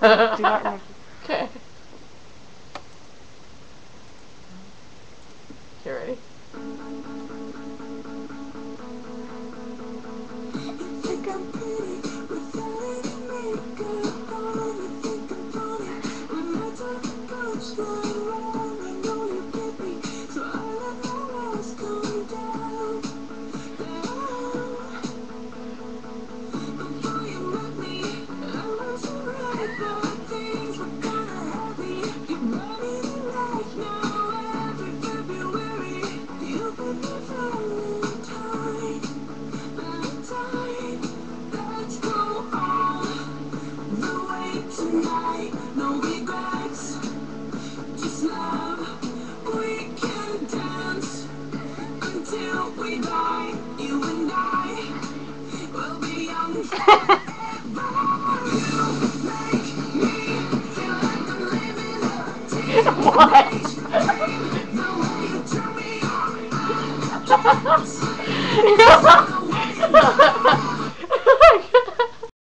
Do not make Okay. Okay, ready? No regrets, just love. We can dance until we die. You and I will be young forever. You make me feel like I'm living a teenage dream. The way you turn me on, the way you